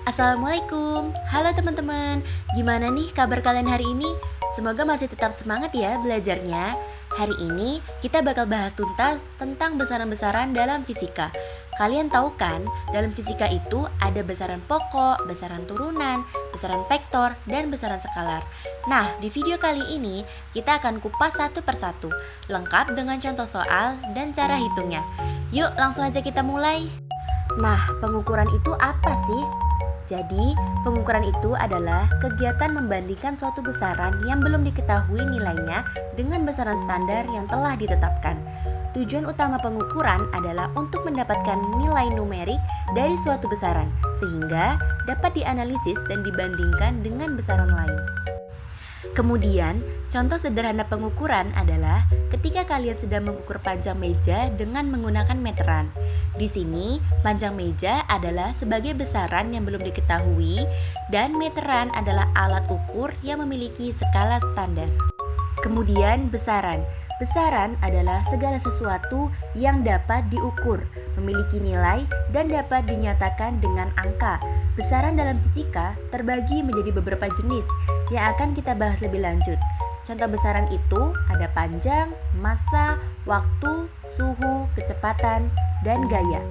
Assalamualaikum, halo teman-teman. Gimana nih kabar kalian hari ini? Semoga masih tetap semangat ya belajarnya. Hari ini kita bakal bahas tuntas tentang besaran-besaran dalam fisika. Kalian tahu kan, dalam fisika itu ada besaran pokok, besaran turunan, besaran vektor, dan besaran skalar. Nah, di video kali ini kita akan kupas satu persatu, lengkap dengan contoh soal dan cara hitungnya. Yuk langsung aja kita mulai. Nah, pengukuran itu apa sih? Jadi, pengukuran itu adalah kegiatan membandingkan suatu besaran yang belum diketahui nilainya dengan besaran standar yang telah ditetapkan. Tujuan utama pengukuran adalah untuk mendapatkan nilai numerik dari suatu besaran, sehingga dapat dianalisis dan dibandingkan dengan besaran lain. Kemudian, contoh sederhana pengukuran adalah ketika kalian sedang mengukur panjang meja dengan menggunakan meteran. Di sini, panjang meja adalah sebagai besaran yang belum diketahui dan meteran adalah alat ukur yang memiliki skala standar. Kemudian, besaran. Besaran adalah segala sesuatu yang dapat diukur, memiliki nilai, dan dapat dinyatakan dengan angka. Besaran dalam fisika terbagi menjadi beberapa jenis yang akan kita bahas lebih lanjut. Contoh besaran itu ada panjang, massa, waktu, suhu, kecepatan, dan gaya.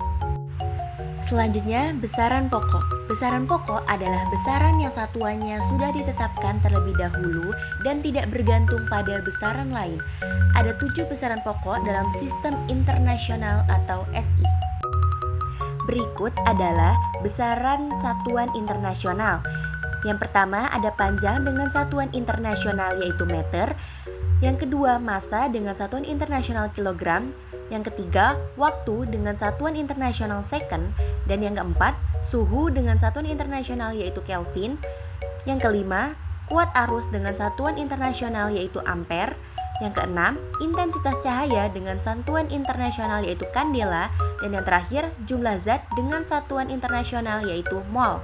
Selanjutnya, besaran pokok. Besaran pokok adalah besaran yang satuannya sudah ditetapkan terlebih dahulu dan tidak bergantung pada besaran lain. Ada 7 besaran pokok dalam sistem internasional atau SI. Berikut adalah besaran satuan internasional. Yang pertama ada panjang dengan satuan internasional yaitu meter. Yang kedua massa dengan satuan internasional kilogram. Yang ketiga waktu dengan satuan internasional second. Dan yang keempat suhu dengan satuan internasional yaitu Kelvin. Yang kelima kuat arus dengan satuan internasional yaitu ampere. Yang keenam, intensitas cahaya dengan satuan internasional yaitu kandela. Dan yang terakhir, jumlah zat dengan satuan internasional yaitu mol.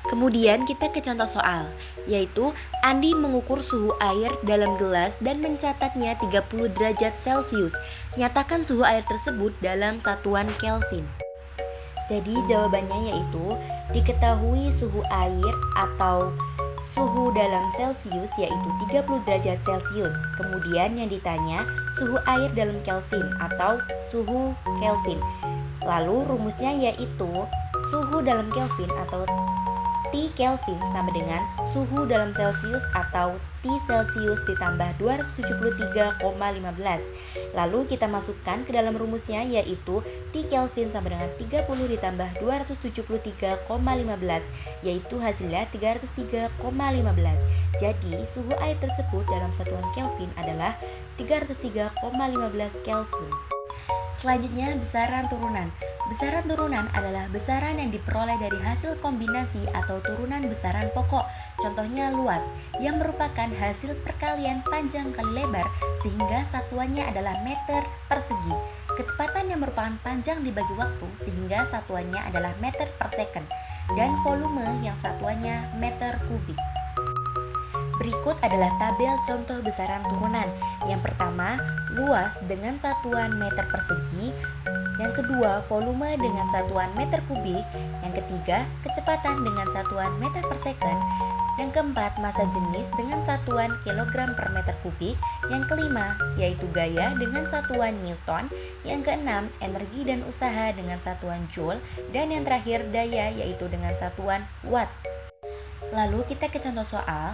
Kemudian kita ke contoh soal, yaitu Andi mengukur suhu air dalam gelas dan mencatatnya 30 derajat Celcius. Nyatakan suhu air tersebut dalam satuan Kelvin. Jadi jawabannya yaitu diketahui suhu air atau suhu dalam Celcius yaitu 30 derajat Celcius. Kemudian yang ditanya suhu air dalam Kelvin atau suhu Kelvin. Lalu rumusnya yaitu suhu dalam Kelvin atau T Kelvin sama dengan suhu dalam Celcius atau T Celcius ditambah 273,15. Lalu kita masukkan ke dalam rumusnya yaitu T Kelvin sama dengan 30 ditambah 273,15 yaitu hasilnya 303,15. Jadi suhu air tersebut dalam satuan Kelvin adalah 303,15 Kelvin. Selanjutnya besaran turunan. Besaran turunan adalah besaran yang diperoleh dari hasil kombinasi atau turunan besaran pokok. Contohnya luas, yang merupakan hasil perkalian panjang kali lebar sehingga satuannya adalah meter persegi. Kecepatan yang merupakan panjang dibagi waktu sehingga satuannya adalah meter per second. Dan volume yang satuannya meter kubik. Berikut adalah tabel contoh besaran turunan. Yang pertama, luas dengan satuan meter persegi. Yang kedua, volume dengan satuan meter kubik. Yang ketiga, kecepatan dengan satuan meter per second. Yang keempat, massa jenis dengan satuan kilogram per meter kubik. Yang kelima, yaitu gaya dengan satuan newton. Yang keenam, energi dan usaha dengan satuan joule. Dan yang terakhir, daya yaitu dengan satuan watt. Lalu kita ke contoh soal.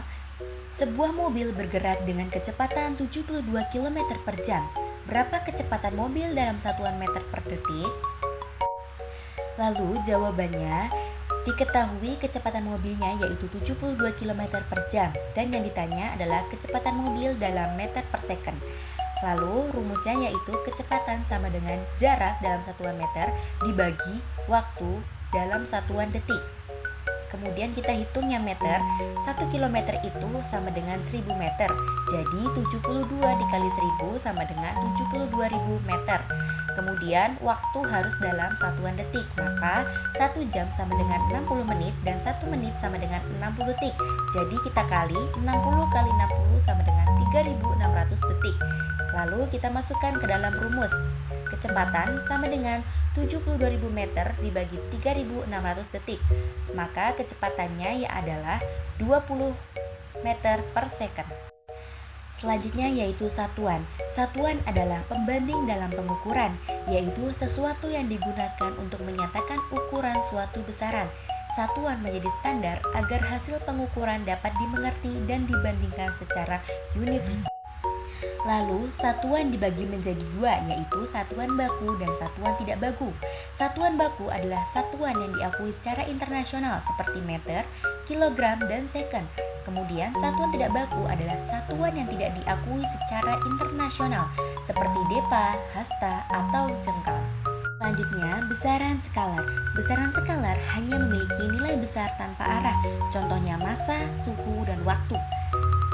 Sebuah mobil bergerak dengan kecepatan 72 km per jam. Berapa kecepatan mobil dalam satuan meter per detik? Lalu jawabannya, diketahui kecepatan mobilnya yaitu 72 km per jam. Dan yang ditanya adalah kecepatan mobil dalam meter per second. Lalu rumusnya yaitu kecepatan sama dengan jarak dalam satuan meter dibagi waktu dalam satuan detik. Kemudian kita hitungnya meter, 1 km itu sama dengan 1000 meter. Jadi 72 dikali 1000 sama dengan 72.000 meter. Kemudian waktu harus dalam satuan detik. Maka 1 jam sama dengan 60 menit dan 1 menit sama dengan 60 detik. Jadi kita kali 60 kali 60 sama dengan 3600 detik. Lalu kita masukkan ke dalam rumus. kecepatan sama dengan 72.000 meter dibagi 3.600 detik. Maka kecepatannya adalah 20 meter per second. Selanjutnya yaitu satuan. Satuan adalah pembanding dalam pengukuran, yaitu sesuatu yang digunakan untuk menyatakan ukuran suatu besaran. Satuan menjadi standar agar hasil pengukuran dapat dimengerti dan dibandingkan secara universal. Lalu, satuan dibagi menjadi dua, yaitu satuan baku dan satuan tidak baku. Satuan baku adalah satuan yang diakui secara internasional seperti meter, kilogram, dan second. Kemudian, satuan tidak baku adalah satuan yang tidak diakui secara internasional seperti depa, hasta, atau jengkal. Selanjutnya, besaran skalar. Besaran skalar hanya memiliki nilai besar tanpa arah, contohnya massa, suhu, dan waktu.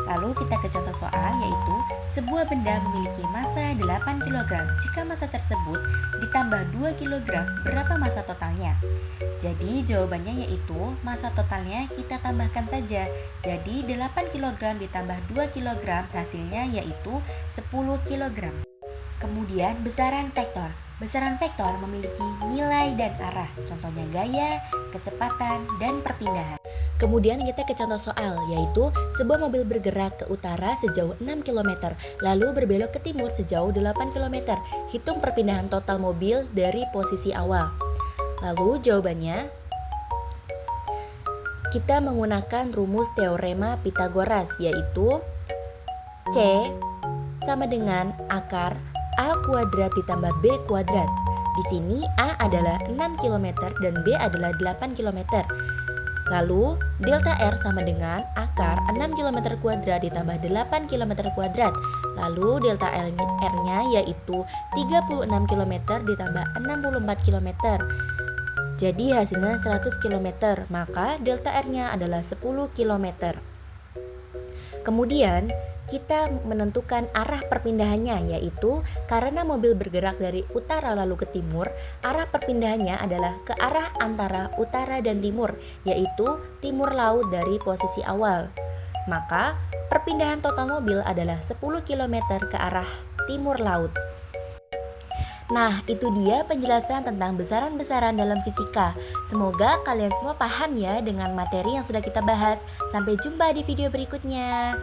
Lalu kita ke contoh soal, yaitu sebuah benda memiliki massa 8 kg. Jika massa tersebut ditambah 2 kg, berapa massa totalnya? Jadi jawabannya yaitu massa totalnya kita tambahkan saja. Jadi 8 kg ditambah 2 kg hasilnya yaitu 10 kg. Kemudian besaran vektor. Besaran vektor memiliki nilai dan arah, contohnya gaya, kecepatan, dan perpindahan. Kemudian kita ke contoh soal, yaitu sebuah mobil bergerak ke utara sejauh 6 km, lalu berbelok ke timur sejauh 8 km. Hitung perpindahan total mobil dari posisi awal. Lalu jawabannya, kita menggunakan rumus teorema Pythagoras, yaitu C sama dengan akar A kuadrat ditambah B kuadrat. Di sini A adalah 6 km dan B adalah 8 km. Lalu delta R sama dengan akar 6 km kuadrat ditambah 8 km kuadrat. Lalu delta R-nya yaitu 36 km ditambah 64 km. Jadi hasilnya 100 km, maka delta R-nya adalah 10 km. Kemudian kita menentukan arah perpindahannya, yaitu karena mobil bergerak dari utara lalu ke timur, arah perpindahannya adalah ke arah antara utara dan timur, yaitu timur laut dari posisi awal. Maka perpindahan total mobil adalah 10 km ke arah timur laut. Nah, itu dia penjelasan tentang besaran-besaran dalam fisika. Semoga kalian semua paham ya dengan materi yang sudah kita bahas. Sampai jumpa di video berikutnya.